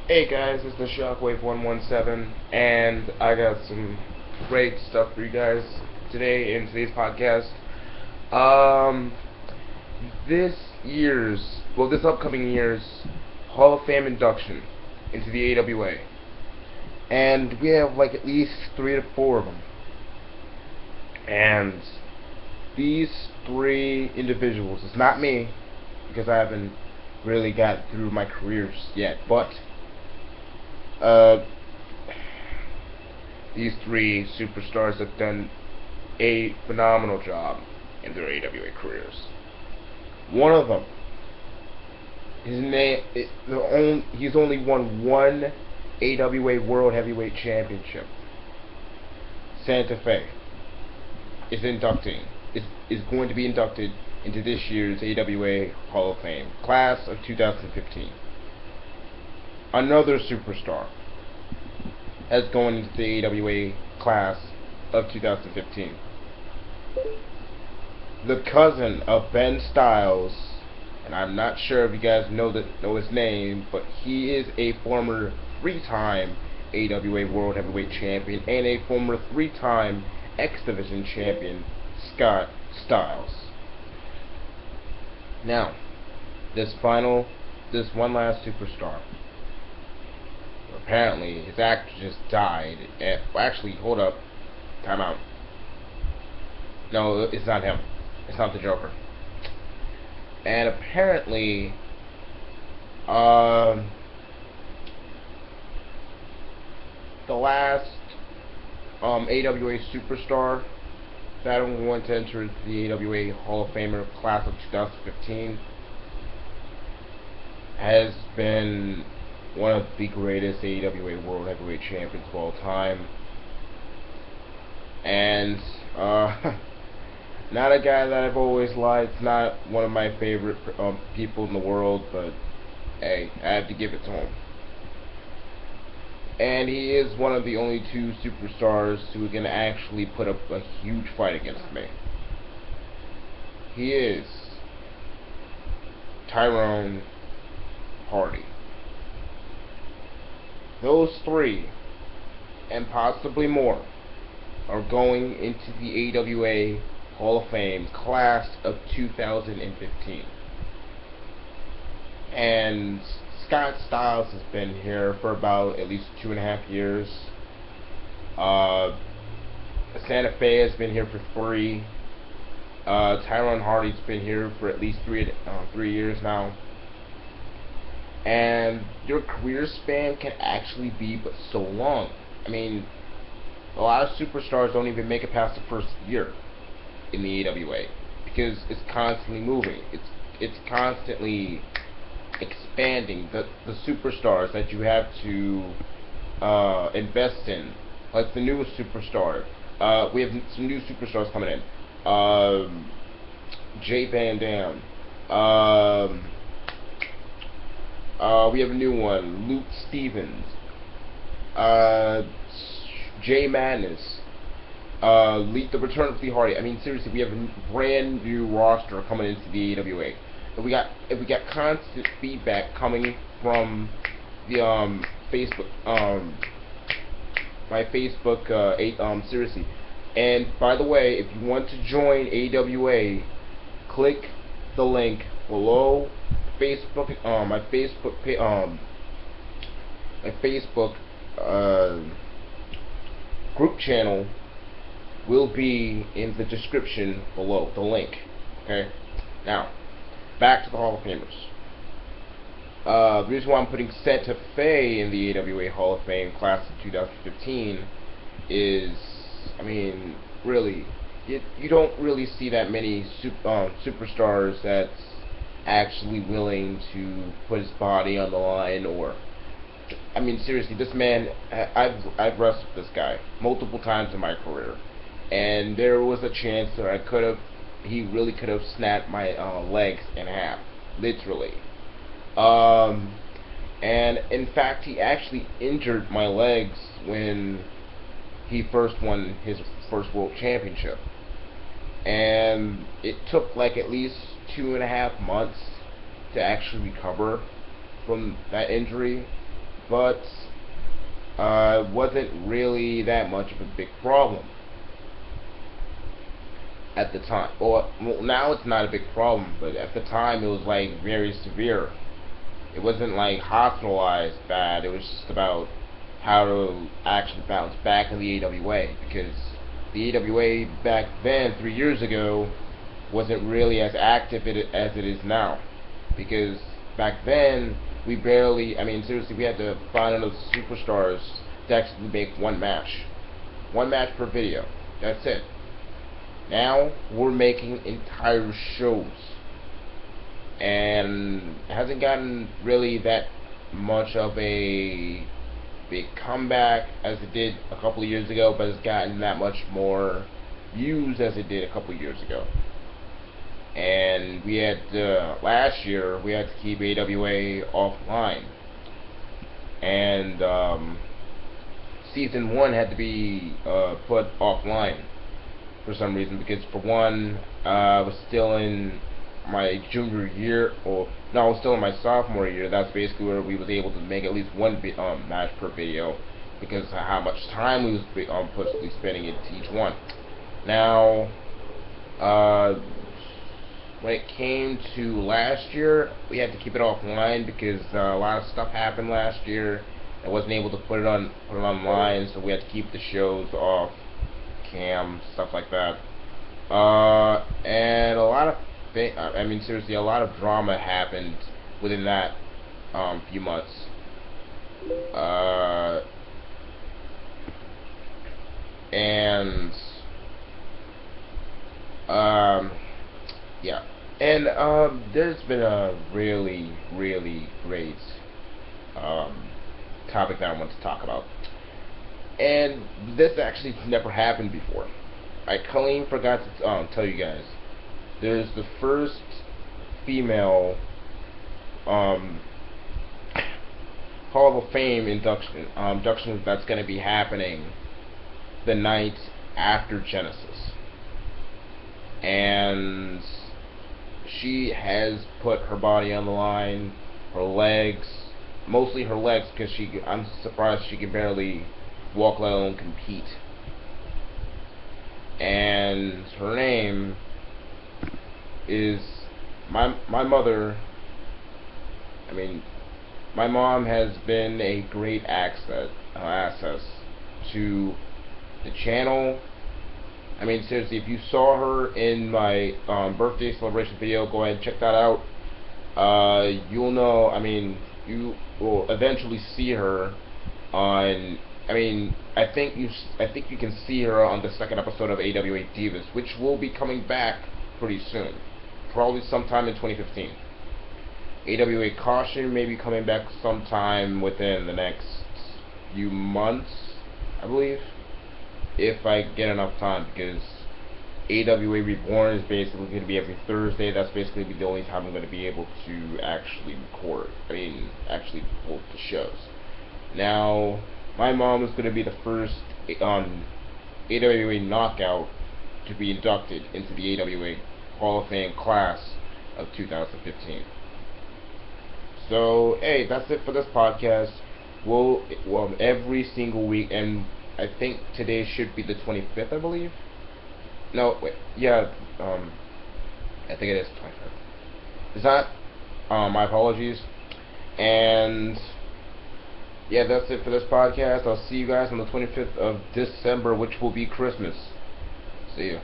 Hey guys, it's the Shockwave 117, and I got some great stuff for you guys today in today's podcast. Um, this upcoming year's Hall of Fame induction into the AWA, and we have like at least 3 to 4 of them. And these 3 individuals, it's not me, because I haven't really got through my careers yet, but Uh, these 3 superstars have done a phenomenal job in their AWA careers. One of them, he's only won one AWA World Heavyweight Championship. Santa Fe is going to be inducted into this year's AWA Hall of Fame, class of 2015. Another superstar has gone into the AWA class of 2015. The cousin of Ben Styles, and I'm not sure if you guys know his name, but he is a former 3-time AWA World Heavyweight Champion and a former 3-time X Division Champion, Scott Styles. Now, this one last superstar. Apparently, his actor just died. Actually, hold up. Time out. No, it's not him. It's not the Joker. And apparently, the last AWA superstar that went to enter the AWA Hall of Famer class of 2015 has been one of the greatest AWA World Heavyweight Champions of all time, and not a guy that I've always liked, not one of my favorite people in the world, but hey, I have to give it to him. And he is one of the only 2 superstars who can actually put up a huge fight against me. He is Tyrone Hardy. Those 3, and possibly more, are going into the AWA Hall of Fame class of 2015. And Scott Styles has been here for about at least 2.5 years. Santa Fe has been here for 3. Tyrone Hardy's been here for at least 3 years now. And your career span can actually be but so long. I mean, a lot of superstars don't even make it past the first year in the AWA because it's constantly moving. It's constantly expanding. The superstars that you have to invest in, like the newest superstar. We have some new superstars coming in. Jay Van Dam. We have a new one, Luke Stevens, Jay Madness, the return of Lee Hardy. I mean, seriously, we have a brand new roster coming into the AWA. If we got constant feedback coming from the Facebook, my Facebook, seriously. And by the way, if you want to join AWA, click the link below. Facebook, my Facebook group channel will be in the description below, the link. Okay, now back to the Hall of Famers. The reason why I'm putting Santa Fe in the AWA Hall of Fame class of 2015 is, I mean, really, you don't really see that many superstars that's actually willing to put his body on the line. Or, I mean, seriously, this man, I've wrestled this guy multiple times in my career, and there was a chance that he really could have snapped my legs in half, literally. And in fact, he actually injured my legs when he first won his first world championship, and it took like at least 2.5 months to actually recover from that injury. but it wasn't really that much of a big problem at the time. Well, now it's not a big problem, but at the time it was like very severe. It wasn't like hospitalized bad. It was just about how to actually bounce back in the AWA, because the AWA back then, 3 years ago, wasn't really as active as it is now. Because back then, we barely, I mean, seriously, we had to find enough superstars to actually make one match. One match per video. That's it. Now, we're making entire shows. And it hasn't gotten really that much of a big comeback as it did a couple of years ago, but it's gotten that much more views as it did a couple of years ago. And we had last year we had to keep AWA offline, and season 1 had to be put offline for some reason, because for one, I was still in my junior year, or no, I was still in my sophomore year. That's basically where we was able to make at least one match per video, because of how much time we was possibly spending into each one. Now, when it came to last year, we had to keep it offline because a lot of stuff happened last year. I wasn't able to put it online, so we had to keep the shows off cam, stuff like that. And a lot of I mean, seriously, a lot of drama happened within that few months. And yeah, and there's been a really, really great topic that I want to talk about, and this actually never happened before. I clean forgot to tell you guys. There's the first female Hall of Fame induction that's going to be happening the night after Genesis, and she has put her body on the line, her legs, mostly her legs, because I'm surprised she can barely walk, let alone compete. And her name is my mother. I mean, my mom has been a great access to the channel. I mean, seriously, if you saw her in my birthday celebration video, go ahead and check that out. You'll know. I mean, you will eventually see her on. I mean, I think you can see her on the second episode of AWA Divas, which will be coming back pretty soon, probably sometime in 2015. AWA Caution may be coming back sometime within the next few months, I believe, if I get enough time, because AWA Reborn is basically going to be every Thursday. That's basically the only time I'm going to be able to actually record. I mean, actually record the shows. Now, my mom is going to be the first AWA Knockout to be inducted into the AWA Hall of Fame class of 2015. So, hey, that's it for this podcast. Well, every single week, and I think today should be the 25th, I believe. No, wait, yeah, I think it is 25th. Is that? My apologies. And yeah, that's it for this podcast. I'll see you guys on the 25th of December, which will be Christmas. See you.